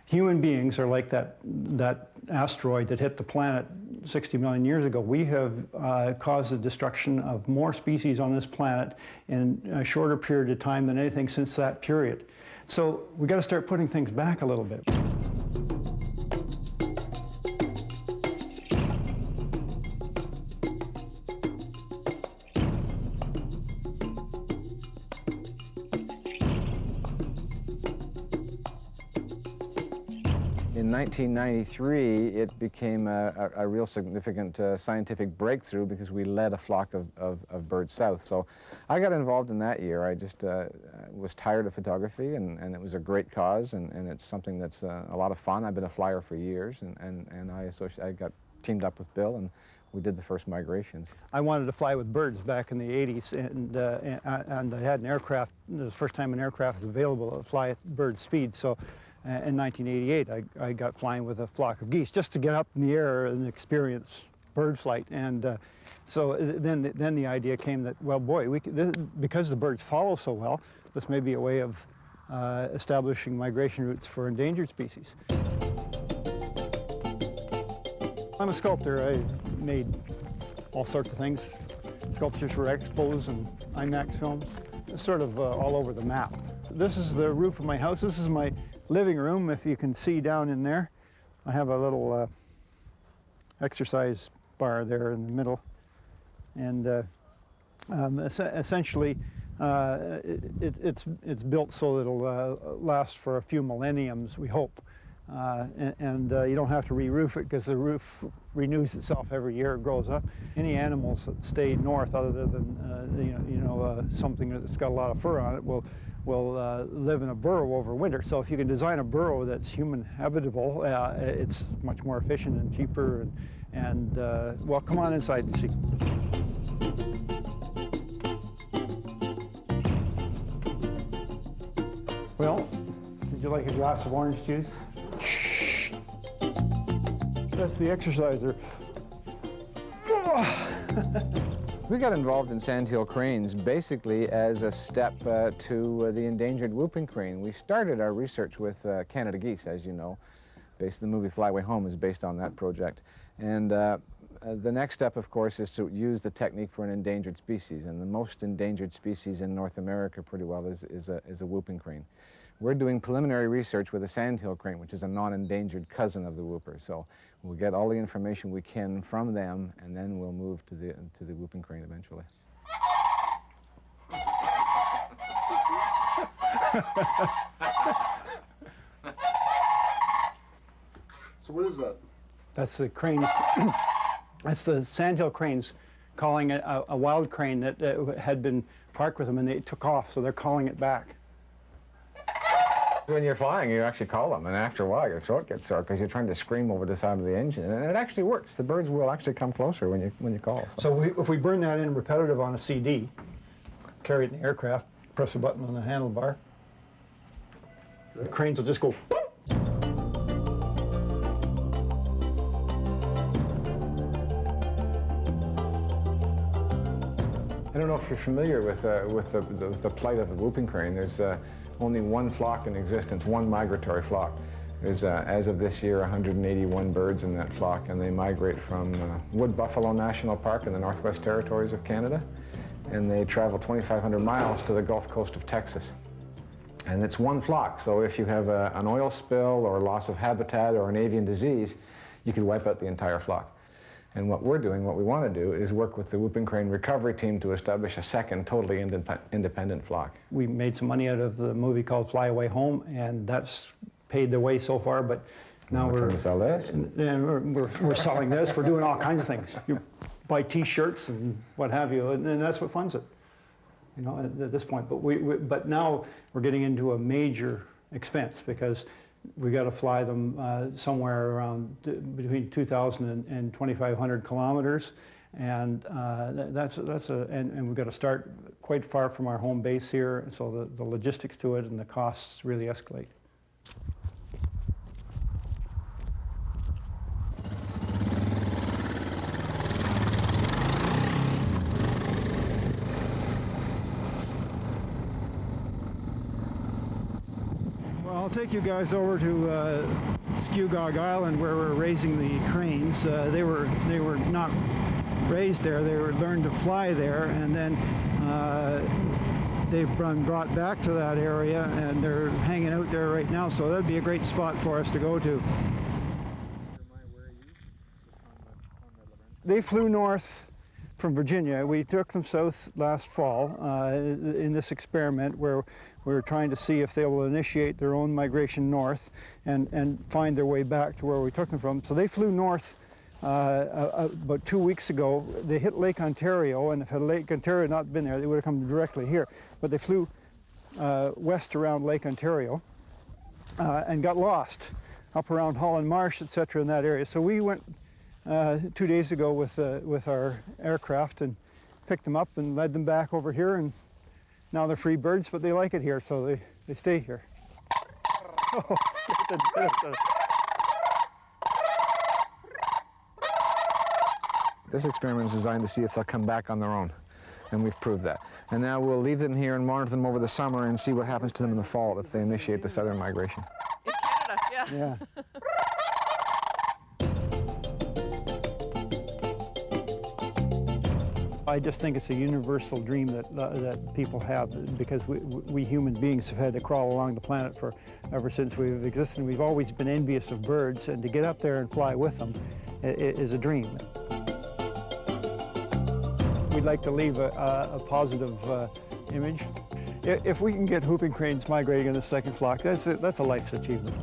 human beings are like that asteroid that hit the planet 60 million years ago. We have caused the destruction of more species on this planet in a shorter period of time than anything since that period. So we've got to start putting things back a little bit. In 1993, it became a real significant scientific breakthrough because we led a flock of birds south. So I got involved in that year. I just was tired of photography, and it was a great cause, and it's something that's a lot of fun. I've been a flyer for years, and I got teamed up with Bill, and we did the first migrations. I wanted to fly with birds back in the 80s, and I had an aircraft. It was the first time an aircraft was available to fly at bird speed. So in 1988, I got flying with a flock of geese just to get up in the air and experience bird flight. And so then the idea came that, well, boy, because the birds follow so well, this may be a way of establishing migration routes for endangered species. I'm a sculptor. I made all sorts of things, sculptures for expos and IMAX films, sort of all over the map. This is the roof of my house. This is my living room, if you can see down in there. I have a little exercise bar there in the middle. And essentially, it's built so that it'll last for a few millenniums, we hope. You don't have to re-roof it because the roof renews itself every year it grows up. Any animals that stay north, other than something that's got a lot of fur on it, will live in a burrow over winter. So if you can design a burrow that's human habitable, it's much more efficient and cheaper. And well, come on inside and see. Well, did you like a glass of orange juice? That's the exerciser. We got involved in sandhill cranes basically as a step to the endangered whooping crane. We started our research with Canada geese, as you know. The movie Fly Away Home is based on that project. And the next step, of course, is to use the technique for an endangered species. And the most endangered species in North America pretty well is a whooping crane. We're doing preliminary research with a sandhill crane, which is a non-endangered cousin of the whooper. So we'll get all the information we can from them, and then we'll move to the whooping crane eventually. So what is that? That's the cranes. That's the sandhill cranes calling it a wild crane that had been parked with them, and they took off, so they're calling it back. When you're flying, you actually call them, and after a while your throat gets sore because you're trying to scream over the side of the engine, and it actually works. The birds will actually come closer when you call. So if we burn that in repetitive on a CD, carry it in the aircraft, press a button on the handlebar, the cranes will just go. I don't know if you're familiar with the plight of the whooping crane. There's only one flock in existence, one migratory flock. There's, as of this year, 181 birds in that flock, and they migrate from Wood Buffalo National Park in the Northwest Territories of Canada, and they travel 2,500 miles to the Gulf Coast of Texas. And it's one flock, so if you have an oil spill or loss of habitat or an avian disease, you could wipe out the entire flock. And what we're doing, what we want to do, is work with the whooping crane recovery team to establish a second, totally independent flock. We made some money out of the movie called Fly Away Home, and that's paid the way so far, but now we're trying to sell this. And we're selling this. We're doing all kinds of things. You buy T-shirts and what have you, and that's what funds it, you know, at this point. But now we're getting into a major expense because we got to fly them somewhere around between 2,000 and 2,500 kilometers, and and we've got to start quite far from our home base here, so the logistics to it and the costs really escalate. I'll take you guys over to Skewgog Island where we're raising the cranes. They were not raised there, they were learned to fly there, and then they've been brought back to that area and they're hanging out there right now, so that'd be a great spot for us to go to. They flew north from Virginia. We took them south last fall in this experiment where we're trying to see if they will initiate their own migration north and find their way back to where we took them from. So they flew north about 2 weeks ago. They hit Lake Ontario, and if had Lake Ontario not been there, they would have come directly here. But they flew west around Lake Ontario and got lost up around Holland Marsh, etc., in that area. So we went 2 days ago with our aircraft and picked them up and led them back over here, and now they're free birds, but they like it here, so they stay here. Oh, this experiment is designed to see if they'll come back on their own, and we've proved that. And now we'll leave them here and monitor them over the summer and see what happens to them in the fall if they initiate the southern migration. In Canada, yeah. Yeah. I just think it's a universal dream that people have, because we human beings have had to crawl along the planet ever since we've existed. We've always been envious of birds, and to get up there and fly with them is a dream. We'd like to leave a positive image. If we can get whooping cranes migrating in the second flock, that's a life's achievement.